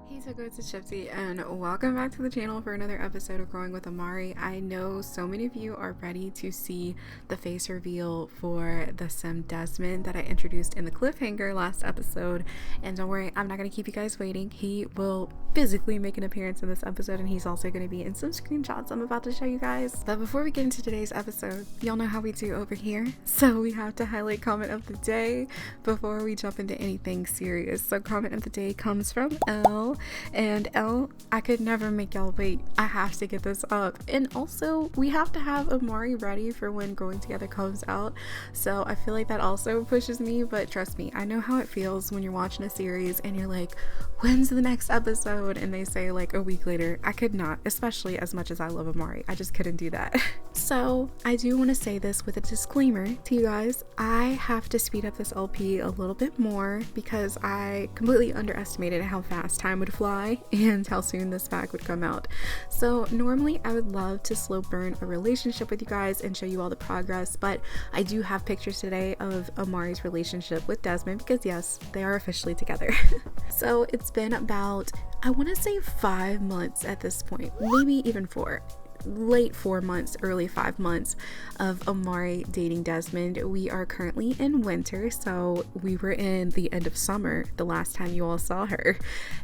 Hey, so it's Shiipty, and welcome back to the channel for another episode of Growing with Amari. I know so many of you are ready to see the face reveal for the sim Desmond that I introduced in the cliffhanger last episode, and don't worry, I'm not going to keep you guys waiting. He will physically make an appearance in this episode, and he's also going to be in some screenshots I'm about to show you guys. But before we get into today's episode, y'all know how we do over here, so we have to highlight comment of the day before we jump into anything serious. So comment of the day comes from L. And L, I could never make y'all wait. I have to get this up. And also, we have to have Amari ready for when Growing Together comes out. So I feel like that also pushes me, but trust me, I know how it feels when you're watching a series and you're like, when's the next episode? And they say like a week later. I could not, especially as much as I love Amari. I just couldn't do that. So I do want to say this with a disclaimer to you guys. I have to speed up this LP a little bit more because I completely underestimated how fast time would fly and how soon this pack would come out. So normally I would love to slow burn a relationship with you guys and show you all the progress, but I do have pictures today of Amari's relationship with Desmond because yes, they are officially together. So it's been about, I want to say 5 months at this point, maybe even 4. Late 4 months, early 5 months of Amari dating Desmond. We are currently in winter, so we were in the end of summer the last time you all saw her,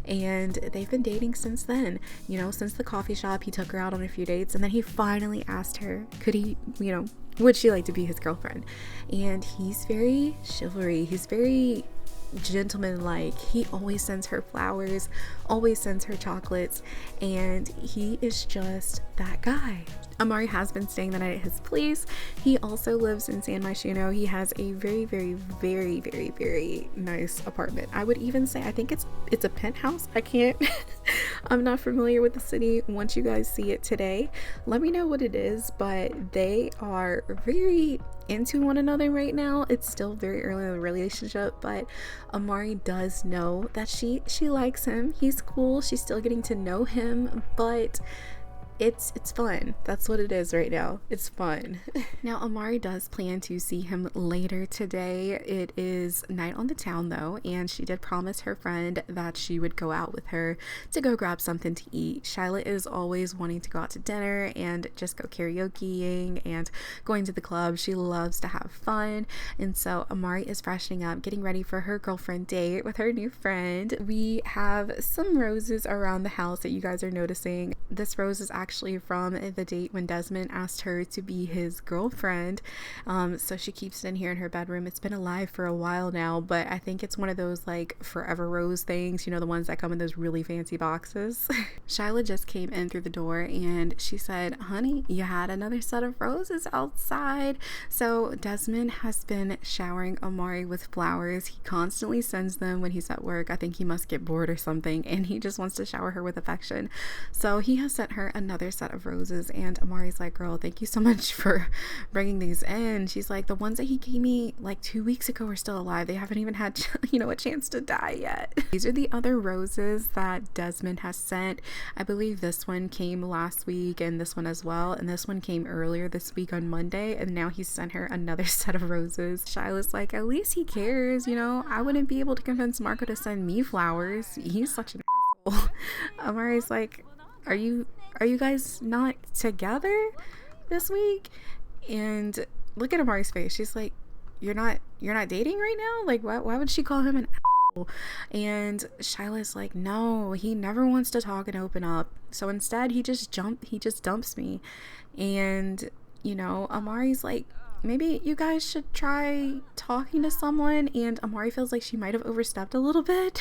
and they've been dating since then. You know, since the coffee shop, he took her out on a few dates, and then he finally asked her, could he, would she like to be his girlfriend? And he's very chivalry, he's very gentleman-like. He always sends her flowers, always sends her chocolates, and he is just that guy. Amari has been staying the night at his place. He also lives in San Myshuno. He has a very, very, very, very, very nice apartment. I would even say, I think it's a penthouse. I can't I'm not familiar with the city. Once you guys see it today, let me know what it is, but they are very into one another right now. It's still very early in the relationship, but Amari does know that she likes him. He's cool. She's still getting to know him, but it's fun. That's what it is right now. It's fun. Now Amari does plan to see him later today. It is night on the town though, and she did promise her friend that she would go out with her to go grab something to eat. Shyla is always wanting to go out to dinner and just go karaokeing and going to the club. She loves to have fun, and so Amari is freshening up, getting ready for her girlfriend date with her new friend. We have some roses around the house that you guys are noticing. This rose is actually from the date when Desmond asked her to be his girlfriend. So she keeps it in here in her bedroom. It's been alive for a while now, but I think it's one of those like forever rose things, the ones that come in those really fancy boxes. Shyla just came in through the door and she said, honey, you had another set of roses outside. So Desmond has been showering Amari with flowers. He constantly sends them when he's at work. I think he must get bored or something, and he just wants to shower her with affection. So he has sent her another set of roses, and Amari's like, girl, thank you so much for bringing these in. She's like, the ones that he gave me like 2 weeks ago are still alive. They haven't even had a chance to die yet. These are the other roses that Desmond has sent. I believe this one came last week and this one as well, and this one came earlier this week on Monday, and now he sent her another set of roses. Shyla's like, at least he cares. I wouldn't be able to convince Marco to send me flowers. He's such an asshole. Amari's like, are you guys not together this week? And look at Amari's face. She's like, you're not dating right now? Like, why would she call him an asshole? And Shyla's like, no, he never wants to talk and open up. So instead he just dumps me. And Amari's like, maybe you guys should try talking to someone, and Amari feels like she might have overstepped a little bit.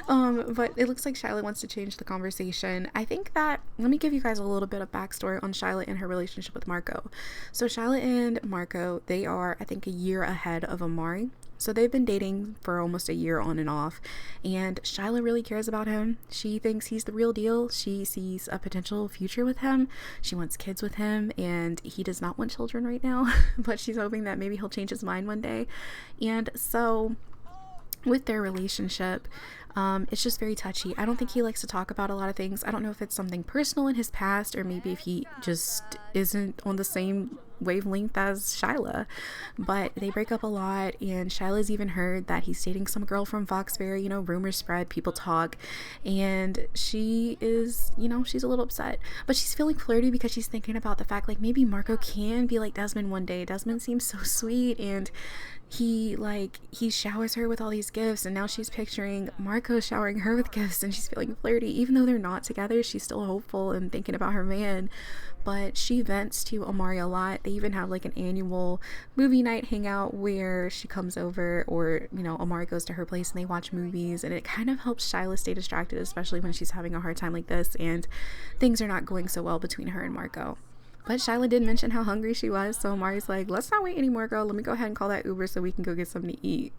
But it looks like Shyla wants to change the conversation. I think that, let me give you guys a little bit of backstory on Shyla and her relationship with Marco. So Shyla and Marco, they are, I think, a year ahead of Amari. So they've been dating for almost a year on and off, and Shyla really cares about him. She thinks he's the real deal. She sees a potential future with him. She wants kids with him, and he does not want children right now, but she's hoping that maybe he'll change his mind one day. And so with their relationship, it's just very touchy. I don't think he likes to talk about a lot of things. I don't know if it's something personal in his past, or maybe if he just isn't on the same wavelength as Shyla, but they break up a lot, and Shyla's even heard that he's dating some girl from Foxbury. You know, rumors spread, people talk, and she is, you know, she's a little upset, but she's feeling flirty because she's thinking about the fact like maybe Marco can be like Desmond one day. Desmond seems so sweet, and he showers her with all these gifts, and now she's picturing Marco showering her with gifts, and she's feeling flirty. Even though they're not together, she's still hopeful and thinking about her man. But she vents to Amari a lot. They even have like an annual movie night hangout where she comes over, or, you know, Amari goes to her place and they watch movies, and it kind of helps Shyla stay distracted, especially when she's having a hard time like this and things are not going so well between her and Marco. But Shyla did mention how hungry she was, so Amari's like, let's not wait anymore, girl. Let me go ahead and call that Uber so we can go get something to eat.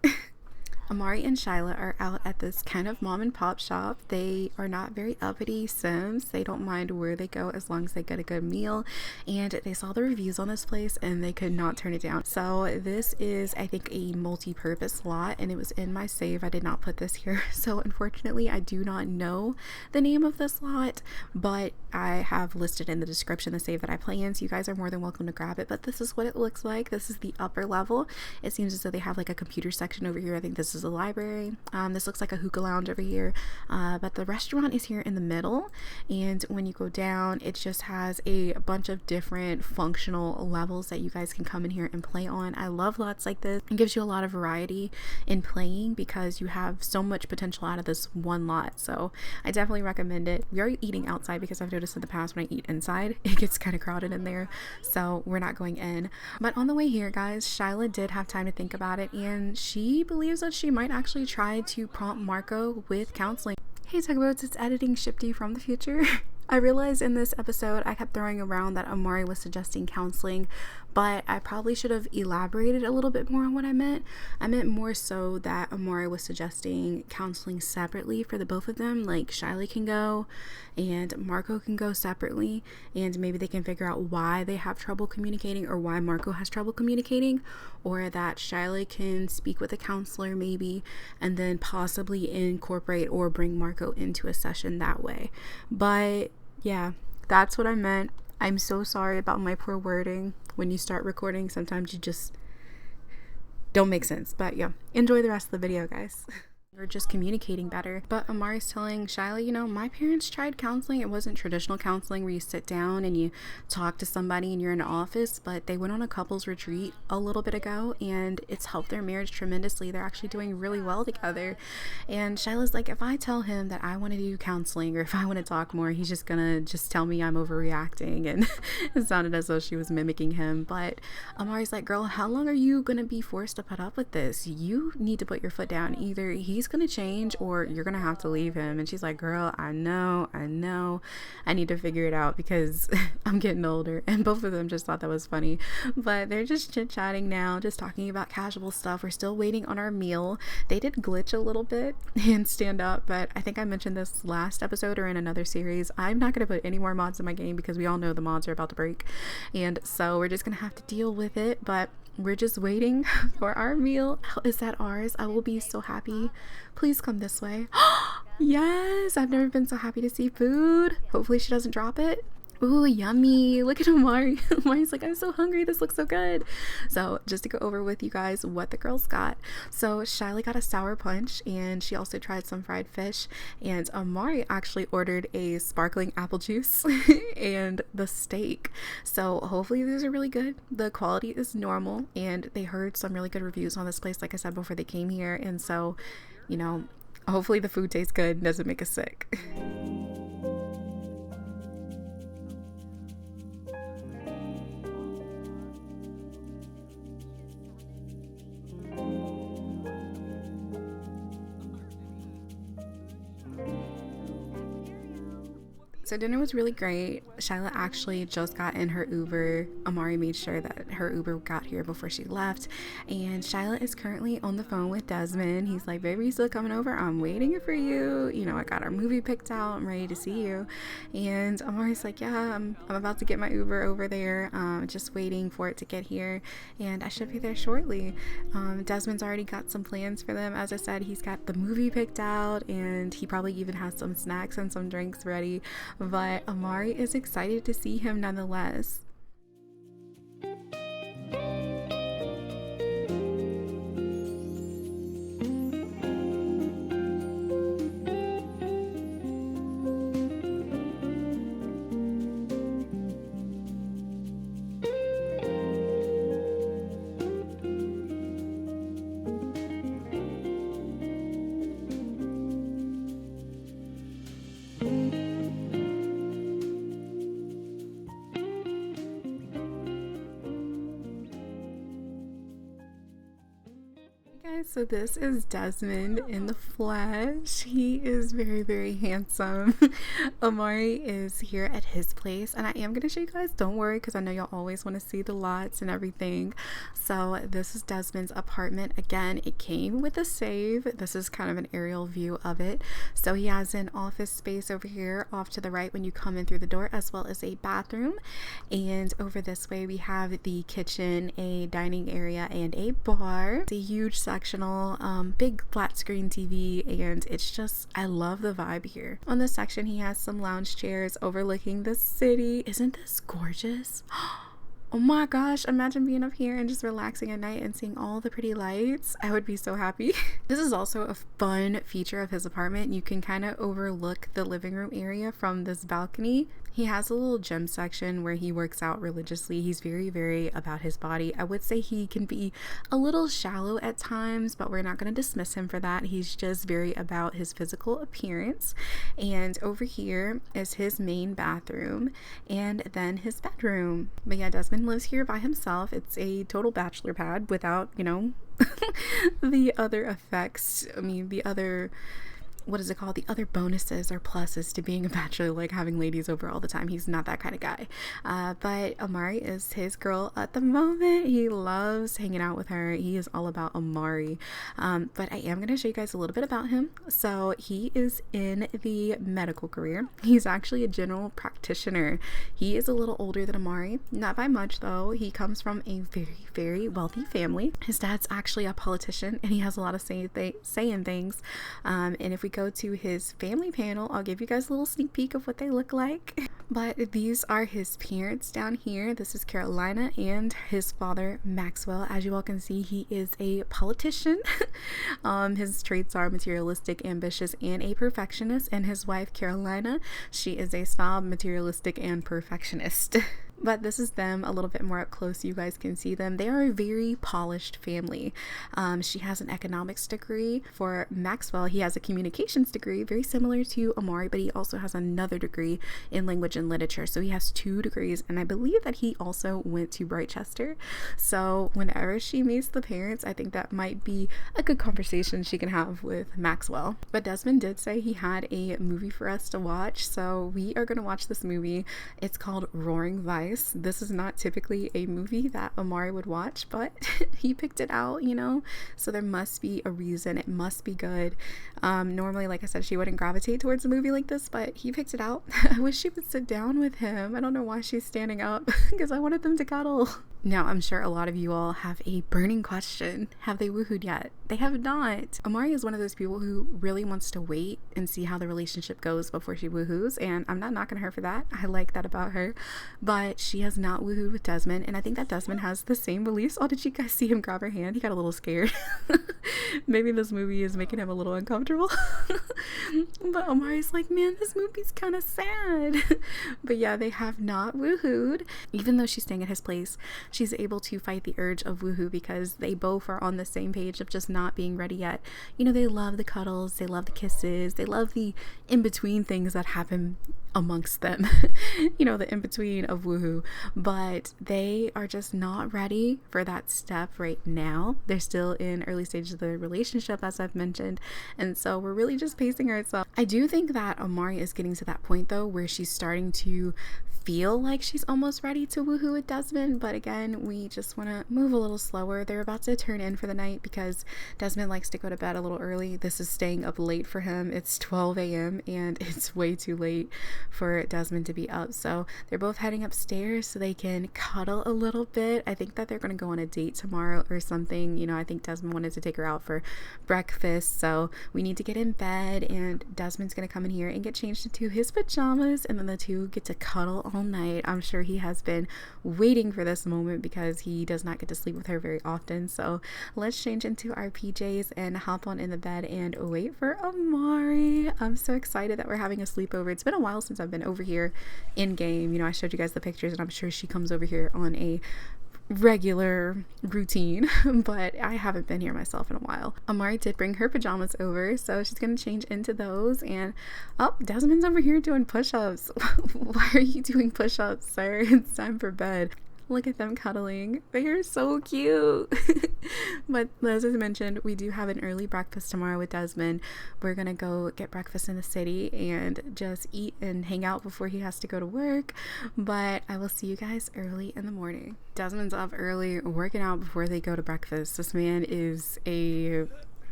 Amari and Shyla are out at this kind of mom and pop shop. They are not very uppity Sims. They don't mind where they go as long as they get a good meal. And they saw the reviews on this place and they could not turn it down. So this is, I think, a multi-purpose lot, and it was in my save. I did not put this here. So unfortunately, I do not know the name of this lot, but I have listed in the description the save that I play in. So you guys are more than welcome to grab it. But this is what it looks like. This is the upper level. It seems as though they have like a computer section over here. I think this is a library. This looks like a hookah lounge over here, but the restaurant is here in the middle, and when you go down it just has a bunch of different functional levels that you guys can come in here and play on. I love lots like this. It gives you a lot of variety in playing because you have so much potential out of this one lot, so I definitely recommend it. We are eating outside because I've noticed in the past when I eat inside it gets kind of crowded in there, so we're not going in. But on the way here, guys, Shyla did have time to think about it, and she believes that she might actually try to prompt Marco with counseling. Hey Tugboats, it's editing Shiipty from the future. I realized in this episode I kept throwing around that Amari was suggesting counseling, but I probably should have elaborated a little bit more on what I meant. I meant more so that Amari was suggesting counseling separately for the both of them. Like Shyla can go and Marco can go separately, and maybe they can figure out why they have trouble communicating or why Marco has trouble communicating, or that Shyla can speak with a counselor maybe and then possibly incorporate or bring Marco into a session that way. But yeah, that's what I meant. I'm so sorry about my poor wording. When you start recording, sometimes you just don't make sense. But yeah, enjoy the rest of the video, guys. We're just communicating better. But Amari's telling Shyla, you know, my parents tried counseling. It wasn't traditional counseling where you sit down and you talk to somebody and you're in an office, but they went on a couples retreat a little bit ago and it's helped their marriage tremendously. They're actually doing really well together. And Shyla's like, if I tell him that I want to do counseling or if I want to talk more, he's just gonna tell me I'm overreacting. And it sounded as though she was mimicking him. But Amari's like, girl, how long are you gonna be forced to put up with this? You need to put your foot down. Either he's gonna change or you're gonna have to leave him. And she's like, girl, I know I need to figure it out because I'm getting older. And both of them just thought that was funny, but they're just chit-chatting now, just talking about casual stuff. We're still waiting on our meal. They did glitch a little bit and stand up, but I think I mentioned this last episode or in another series. I'm not gonna put any more mods in my game because we all know the mods are about to break, and so we're just gonna have to deal with it. But we're just waiting for our meal. Is that ours? I will be so happy. Please come this way. Yes, I've never been so happy to see food. Hopefully she doesn't drop it. Ooh, yummy. Look at Amari. Amari's like, I'm so hungry. This looks so good. So just to go over with you guys what the girls got. So Shyla got a sour punch and she also tried some fried fish. And Amari actually ordered a sparkling apple juice and the steak. So hopefully these are really good. The quality is normal and they heard some really good reviews on this place, like I said, before they came here. And so, you know, hopefully the food tastes good and doesn't make us sick. So dinner was really great. Shyla actually just got in her Uber. Amari made sure that her Uber got here before she left. And Shyla is currently on the phone with Desmond. He's like, baby, you still coming over? I'm waiting for you. You know, I got our movie picked out. I'm ready to see you. And Amari's like, yeah, I'm about to get my Uber over there. Just waiting for it to get here. And I should be there shortly. Desmond's already got some plans for them. As I said, he's got the movie picked out and he probably even has some snacks and some drinks ready. But Amari is excited to see him nonetheless. So this is Desmond in the flesh. He is very, very handsome. Amari is here at his place, and I am going to show you guys, don't worry, because I know y'all always want to see the lots and everything. So this is Desmond's apartment. Again, it came with a save. This is kind of an aerial view of it. So he has an office space over here off to the right when you come in through the door, as well as a bathroom. And over this way we have the kitchen, a dining area, and a bar. It's a huge sectional, big flat screen TV, and it's just, I love the vibe here. On this section he has some lounge chairs overlooking the city. Isn't this gorgeous? Oh my gosh, imagine being up here and just relaxing at night and seeing all the pretty lights. I would be so happy. This is also a fun feature of his apartment. You can kind of overlook the living room area from this balcony. He has a little gym section where he works out religiously. He's very, very about his body. I would say he can be a little shallow at times, but we're not going to dismiss him for that. He's just very about his physical appearance. And over here is his main bathroom and then his bedroom. But yeah, Desmond lives here by himself. It's a total bachelor pad without, you know, the other effects. I mean, the other, what is it called? The other bonuses or pluses to being a bachelor, like having ladies over all the time. He's not that kind of guy. But Amari is his girl at the moment. He loves hanging out with her. He is all about Amari. But I am going to show you guys a little bit about him. So he is in the medical career. He's actually a general practitioner. He is a little older than Amari. Not by much though. He comes from a very, very wealthy family. His dad's actually a politician and he has a lot of saying things. And if we go to his family panel, I'll give you guys a little sneak peek of what they look like. But these are his parents down here. This is Carolina and his father Maxwell. As you all can see, he is a politician. His traits are materialistic, ambitious, and a perfectionist. And his wife Carolina, she is a snob, materialistic, and perfectionist. But this is them a little bit more up close. You guys can see them. They are a very polished family. She has an economics degree. For Maxwell, he has a communications degree, very similar to Amari, but he also has another degree in language and literature. So he has 2 degrees, and I believe that he also went to Brightchester. So whenever she meets the parents, I think that might be a good conversation she can have with Maxwell. But Desmond did say he had a movie for us to watch, so we are going to watch this movie. It's called Roaring Vice. This is not typically a movie that Amari would watch, but he picked it out, you know, so there must be a reason. It must be good. Normally, like I said, she wouldn't gravitate towards a movie like this, but he picked it out. I wish she would sit down with him. I don't know why she's standing up because I wanted them to cuddle. Now, I'm sure a lot of you all have a burning question. Have they woohooed yet? They have not. Amari is one of those people who really wants to wait and see how the relationship goes before she woohoos, and I'm not knocking her for that. I like that about her. But she has not woohooed with Desmond, and I think that Desmond has the same beliefs. Oh, did you guys see him grab her hand? He got a little scared. Maybe this movie is making him a little uncomfortable. But Amari's like, man, this movie's kind of sad. But yeah, they have not woohooed. Even though she's staying at his place, she's able to fight the urge of woohoo because they both are on the same page of just not being ready yet. You know, they love the cuddles, they love the kisses, they love the in-between things that happen amongst them. You know, the in-between of woohoo. But they are just not ready for that step right now. They're still in early stages of the relationship, as I've mentioned, and so we're really just pacing ourselves. I do think that Amari is getting to that point though where she's starting to feel like she's almost ready to woohoo with Desmond, but again, we just want to move a little slower. They're about to turn in for the night because Desmond likes to go to bed a little early. This is staying up late for him. It's 12 a.m. and it's way too late for Desmond to be up, so they're both heading upstairs so they can cuddle a little bit. I think that they're going to go on a date tomorrow or something. You know, I think Desmond wanted to take her out for breakfast, so we need to get in bed, and Desmond's going to come in here and get changed into his pajamas, and then the two get to cuddle all night. I'm sure he has been waiting for this moment because he does not get to sleep with her very often. So let's change into our PJs and hop on in the bed and wait for Amari. I'm so excited that we're having a sleepover. It's been a while since I've been over here in game. You know, I showed you guys the pictures, and I'm sure she comes over here on a regular routine, but I haven't been here myself in a while. Amari did bring her pajamas over, so she's gonna change into those. And oh, Desmond's over here doing push-ups. Why are you doing push-ups, sir? It's time for bed. Look at them cuddling. They are so cute. But as I mentioned, we do have an early breakfast tomorrow with Desmond. We're gonna go get breakfast in the city and just eat and hang out before he has to go to work. But I will see you guys early in the morning. Desmond's up early working out before they go to breakfast. This man is a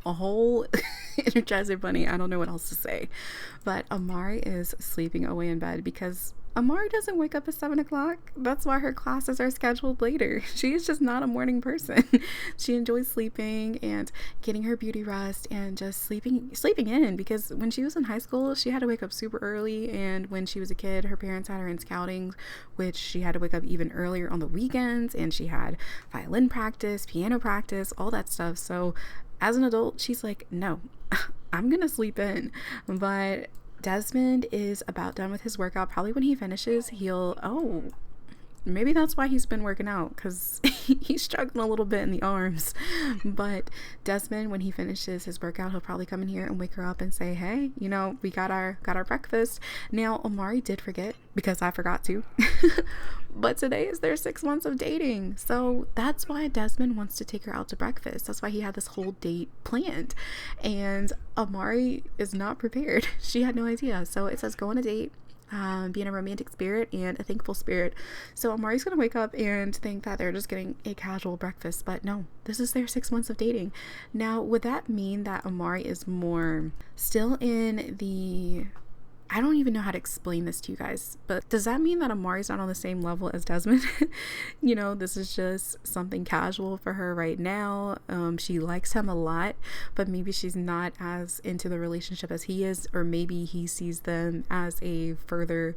whole Energizer bunny. I don't know what else to say. But Amari is sleeping away in bed because Amari doesn't wake up at 7 o'clock. That's why her classes are scheduled later. She is just not a morning person. She enjoys sleeping and getting her beauty rest and just sleeping in, because when she was in high school, she had to wake up super early, and when she was a kid, her parents had her in scouting, which she had to wake up even earlier on the weekends, and she had violin practice, piano practice, all that stuff. So as an adult, she's like, no, I'm gonna sleep in. But Desmond is about done with his workout. Probably when he finishes, maybe that's why he's been working out, because he's struggling a little bit in the arms. But Desmond, when he finishes his workout, he'll probably come in here and wake her up and say, hey, we got our breakfast. Now, Amari did forget, because I forgot to. But today is their 6 months of dating. So that's why Desmond wants to take her out to breakfast. That's why he had this whole date planned. And Amari is not prepared. She had no idea. So it says go on a date, be in a romantic spirit and a thankful spirit. So Amari's gonna wake up and think that they're just getting a casual breakfast, but no, this is their 6 months of dating. Now, would that mean that Amari is more still in the, I don't even know how to explain this to you guys, but does that mean that Amari's not on the same level as Desmond? This is just something casual for her right now. She likes him a lot, but maybe she's not as into the relationship as he is, or maybe he sees them as a further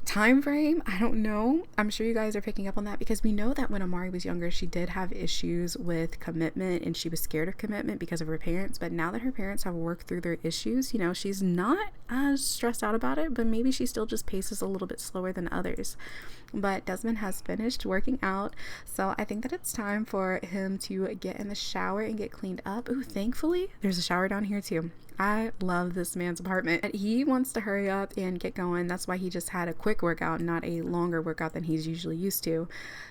time frame. I don't know. I'm sure you guys are picking up on that, because we know that when Amari was younger, she did have issues with commitment, and she was scared of commitment because of her parents. But now that her parents have worked through their issues, she's not as stressed out about it, but maybe she still just paces a little bit slower than others. But Desmond has finished working out, so I think that it's time for him to get in the shower and get cleaned up. Ooh, thankfully there's a shower down here too. I love this man's apartment. But he wants to hurry up and get going. That's why he just had a quick workout, not a longer workout than he's usually used to.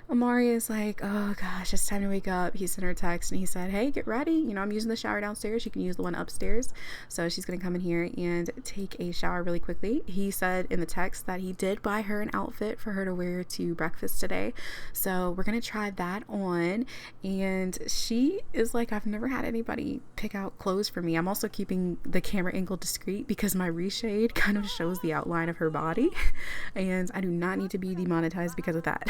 Amari is like, oh gosh, it's time to wake up. He sent her a text and he said, hey, get ready. I'm using the shower downstairs. You can use the one upstairs. So she's going to come in here and take a shower really quickly. He said in the text that he did buy her an outfit for her to wear to breakfast today. So we're going to try that on. And she is like, I've never had anybody pick out clothes for me. I'm also keeping the camera angle discreet because my reshade kind of shows the outline of her body, and I do not need to be demonetized because of that.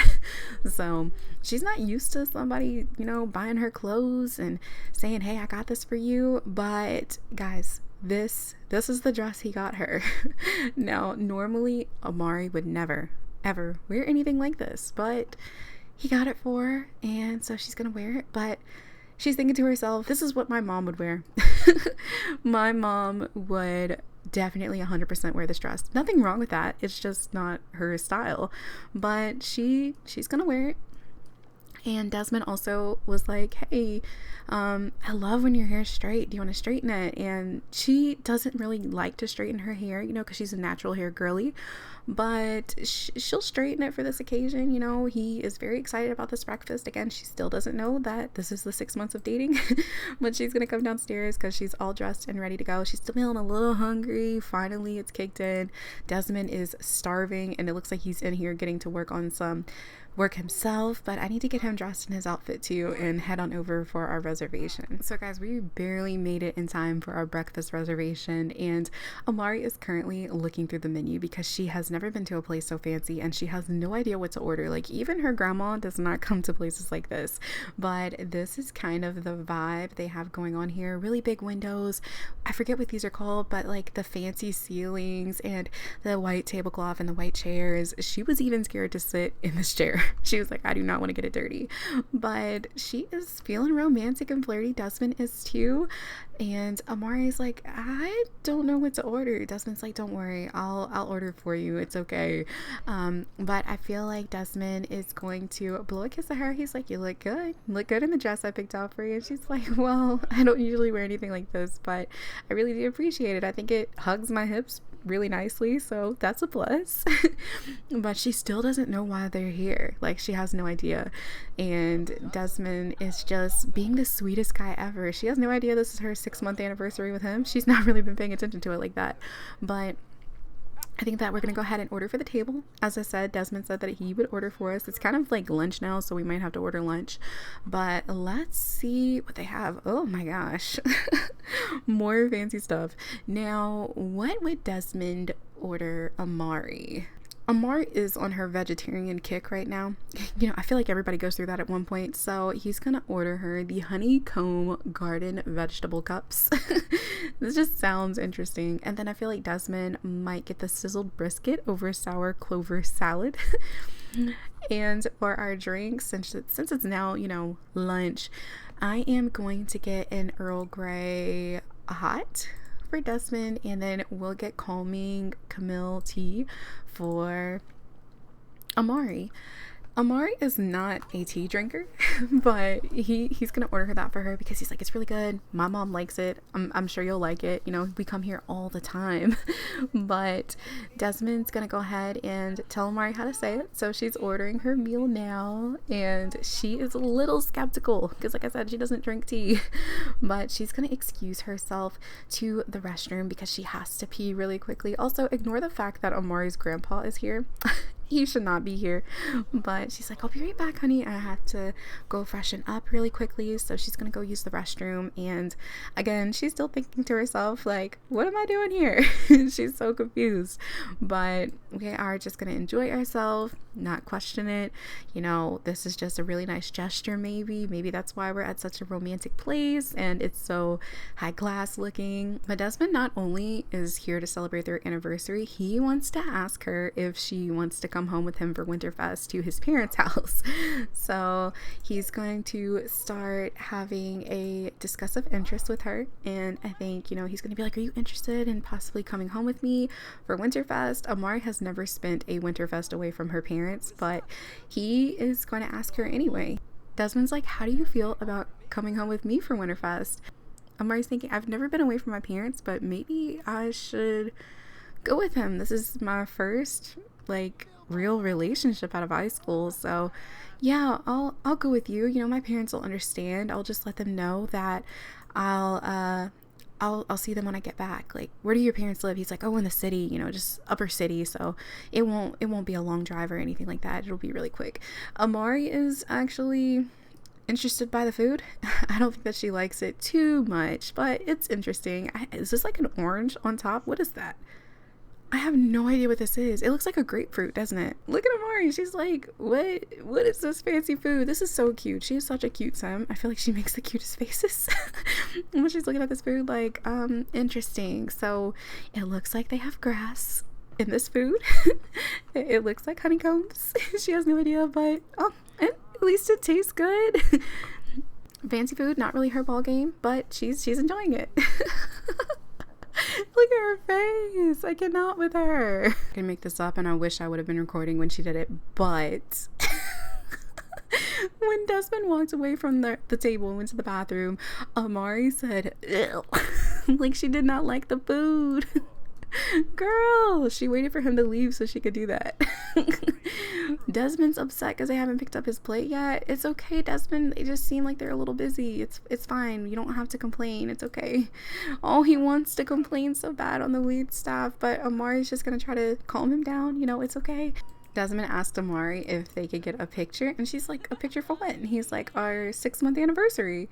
So she's not used to somebody, buying her clothes and saying, hey, I got this for you. But guys, this is the dress he got her. Now, normally Amari would never ever wear anything like this, but he got it for her, and so she's gonna wear it. But she's thinking to herself, this is what my mom would wear. My mom would definitely 100% wear this dress. Nothing wrong with that. It's just not her style. But she's gonna wear it. And Desmond also was like, hey, I love when your hair's straight. Do you want to straighten it? And she doesn't really like to straighten her hair, because she's a natural hair girly. But she'll straighten it for this occasion. He is very excited about this breakfast. Again, she still doesn't know that this is the 6 months of dating. But she's going to come downstairs because she's all dressed and ready to go. She's still feeling a little hungry. Finally, it's kicked in. Desmond is starving, and it looks like he's in here getting to work on some work himself, but I need to get him dressed in his outfit too and head on over for our reservation. So guys, we barely made it in time for our breakfast reservation, and Amari is currently looking through the menu because she has never been to a place so fancy and she has no idea what to order. Like, even her grandma does not come to places like this, but this is kind of the vibe they have going on here. Really big windows. I forget what these are called, but like the fancy ceilings and the white tablecloth and the white chairs. She was even scared to sit in this chair. She was like, I do not want to get it dirty. But she is feeling romantic and flirty. Desmond is too. And Amari's like, I don't know what to order. Desmond's like, don't worry, I'll order for you. It's okay. But I feel like Desmond is going to blow a kiss at her. He's like, you look good. Look good in the dress I picked out for you. And she's like, well, I don't usually wear anything like this, but I really do appreciate it. I think it hugs my hips really nicely, so that's a plus. But she still doesn't know why they're here. Like, she has no idea. And Desmond is just being the sweetest guy ever. She has no idea this is her 6-month anniversary with him. She's not really been paying attention to it like that. But I think that we're going to go ahead and order for the table. As I said, Desmond said that he would order for us. It's kind of like lunch now, so we might have to order lunch. But let's see what they have. Oh my gosh. More fancy stuff. Now, what would Desmond order Amari? Amari is on her vegetarian kick right now. You know, I feel like everybody goes through that at one point. So he's going to order her the honeycomb garden vegetable cups. This just sounds interesting. And then I feel like Desmond might get the sizzled brisket over sour clover salad. And for our drinks, since it's now, you know, lunch, I am going to get an Earl Grey hot for Desmond, and then we'll get calming Camille tea for Amari. Amari is not a tea drinker, but he's gonna order that for her because he's like, it's really good. My mom likes it. I'm sure you'll like it. You know, we come here all the time. But Desmond's gonna go ahead and tell Amari how to say it. So she's ordering her meal now, and she is a little skeptical because, like I said, she doesn't drink tea. But she's gonna excuse herself to the restroom because she has to pee really quickly. Also, ignore the fact that Amari's grandpa is here. He should not be here, but she's like, I'll be right back, honey. I have to go freshen up really quickly. So she's gonna go use the restroom, and again, she's still thinking to herself, like, what am I doing here? She's so confused. But we are just gonna enjoy ourselves, not question it. You know, this is just a really nice gesture. Maybe that's why we're at such a romantic place and it's so high class looking. But Desmond not only is here to celebrate their anniversary, he wants to ask her if she wants to come home with him for Winterfest to his parents' house. So he's going to start having a discussive interest with her, and I think, you know, he's going to be like, are you interested in possibly coming home with me for Winterfest? Amari has never spent a Winterfest away from her parents, but he is going to ask her anyway. Desmond's like, how do you feel about coming home with me for Winterfest? Amari's thinking, I've never been away from my parents, but maybe I should go with him. This is my first, like, real relationship out of high school, so yeah, I'll go with you. You know, my parents will understand. I'll just let them know that I'll see them when I get back. Like, where do your parents live? He's like, oh, in the city, you know, just upper city, so it won't be a long drive or anything like that. It'll be really quick. Amari is actually interested by the food. I don't think that she likes it too much, but it's interesting. Is this like an orange on top? What is that? I have no idea what this is. It looks like a grapefruit, doesn't it? Look at Amari. She's like, what is this fancy food? This is so cute. She is such a cute sim. I feel like she makes the cutest faces when she's looking at this food. Like, interesting. So it looks like they have grass in this food. It looks like honeycombs. She has no idea, but at least it tastes good. Fancy food, not really her ball game, but she's enjoying it. Look at her face. I cannot with her. I can make this up, and I wish I would have been recording when she did it, but when Desmond walked away from the table and went to the bathroom, Amari said, ew. Like she did not like the food. Girl, she waited for him to leave so she could do that. Desmond's upset because they haven't picked up his plate yet. It's okay, Desmond. They just seem like they're a little busy. It's fine. You don't have to complain. It's okay. Oh, he wants to complain so bad on the wait staff, but Amari's just gonna try to calm him down. You know, it's okay. Desmond asked Amari if they could get a picture, and she's like, a picture for what? And he's like, our 6-month anniversary.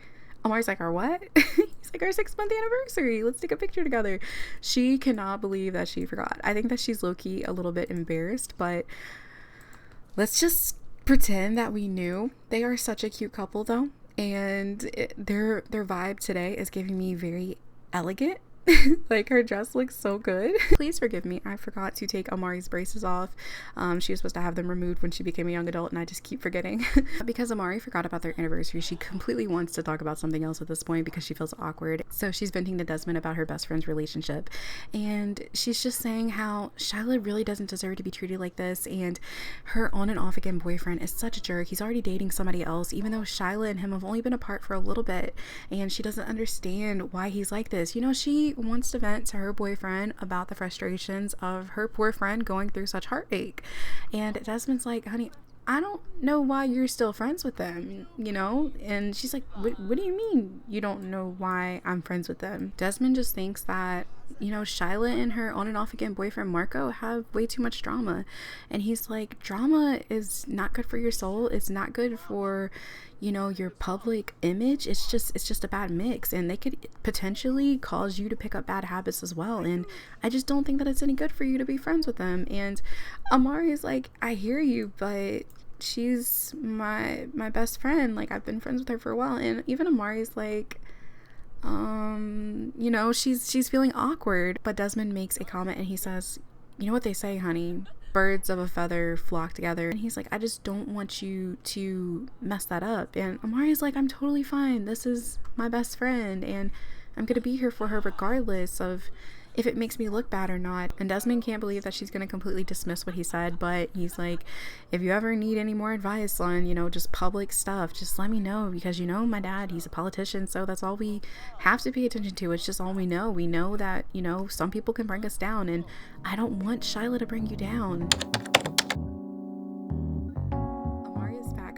Amari's like, our what? He's like, our 6-month anniversary. Let's take a picture together. She cannot believe that she forgot. I think that she's low-key a little bit embarrassed, but let's just pretend that we knew. They are such a cute couple, though, and their vibe today is giving me very elegant. Like, her dress looks so good. Please forgive me, I forgot to take Amari's braces off. She was supposed to have them removed when she became a young adult, and I just keep forgetting. Because Amari forgot about their anniversary, she completely wants to talk about something else at this point because she feels awkward. So she's venting to Desmond about her best friend's relationship, and she's just saying how Shyla really doesn't deserve to be treated like this, and her on and off again boyfriend is such a jerk. He's already dating somebody else, even though Shyla and him have only been apart for a little bit, and she doesn't understand why he's like this. You know, she wants to vent to her boyfriend about the frustrations of her poor friend going through such heartache, and Desmond's like, honey, I don't know why you're still friends with them, you know? And she's like, what do you mean you don't know why I'm friends with them? Desmond just thinks that, you know, Shyla and her on and off again boyfriend Marco have way too much drama. And he's like, drama is not good for your soul. It's not good for, you know, your public image. It's just a bad mix, and they could potentially cause you to pick up bad habits as well. And I just don't think that it's any good for you to be friends with them. And Amari's like, I hear you, but she's my best friend. Like, I've been friends with her for a while. And even Amari's like, you know, she's feeling awkward. But Desmond makes a comment and he says, you know what they say, honey, birds of a feather flock together. And he's like, I just don't want you to mess that up. And Amari's like, I'm totally fine. This is my best friend, and I'm gonna be here for her regardless of if it makes me look bad or not. And Desmond can't believe that she's gonna completely dismiss what he said, but he's like, if you ever need any more advice on, you know, just public stuff, just let me know, because, you know, my dad, he's a politician, so that's all we have to pay attention to. It's just all we know. We know that, you know, some people can bring us down, and I don't want Shyla to bring you down.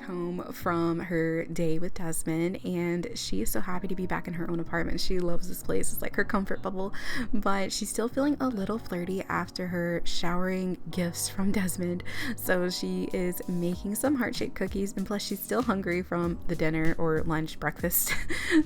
Home from her day with Desmond, and she is so happy to be back in her own apartment. She loves this place. It's like her comfort bubble, but she's still feeling a little flirty after her showering gifts from Desmond. So she is making some heart-shaped cookies, and plus she's still hungry from the dinner or lunch, breakfast.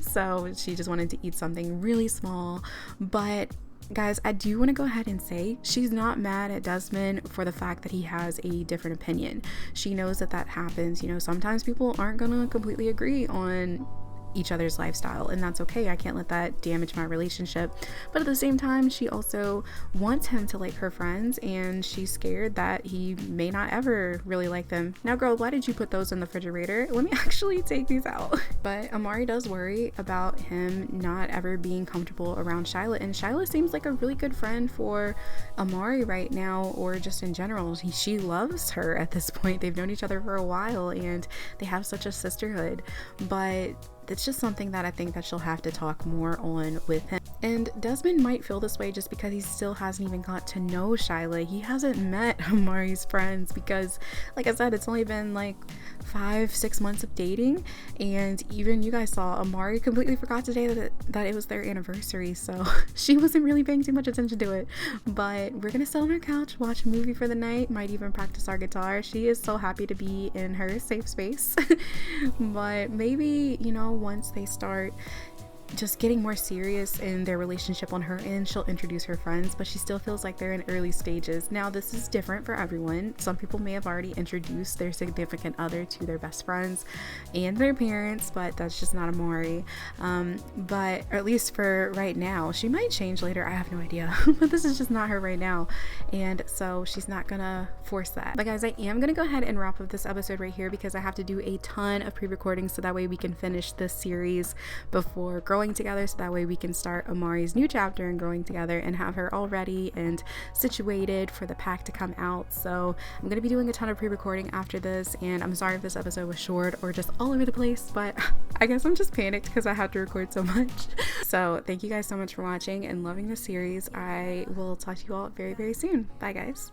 So she just wanted to eat something really small. But guys, I do want to go ahead and say she's not mad at Desmond for the fact that he has a different opinion. She knows that happens. You know, sometimes people aren't gonna completely agree on each other's lifestyle, and that's okay. I can't let that damage my relationship. But at the same time, she also wants him to like her friends, and she's scared that he may not ever really like them. Now, girl, why did you put those in the refrigerator? Let me actually take these out. But Amari does worry about him not ever being comfortable around Shyla, and Shyla seems like a really good friend for Amari right now, or just in general. She loves her at this point. They've known each other for a while, and they have such a sisterhood. But it's just something that I think that she'll have to talk more on with him. And Desmond might feel this way just because he still hasn't even got to know Shyla. He hasn't met Amari's friends because, like I said, it's only been like 5-6 months of dating, and even you guys saw Amari completely forgot today that it was their anniversary, so she wasn't really paying too much attention to it. But we're gonna sit on our couch, watch a movie for the night, might even practice our guitar. She is so happy to be in her safe space. But maybe, you know, once they start just getting more serious in their relationship on her end, she'll introduce her friends, but she still feels like they're in early stages. Now, this is different for everyone. Some people may have already introduced their significant other to their best friends and their parents, but that's just not Amari. But or at least for right now. She might change later, I have no idea. But this is just not her right now, and so she's not gonna force that. But guys, I am gonna go ahead and wrap up this episode right here because I have to do a ton of pre-recording, so that way we can finish this series before growing together, so that way we can start Amari's new chapter and growing together and have her all ready and situated for the pack to come out. So I'm going to be doing a ton of pre-recording after this, and I'm sorry if this episode was short or just all over the place, but I guess I'm just panicked because I have to record so much. So thank you guys so much for watching and loving the series. I will talk to you all very, very soon. Bye guys.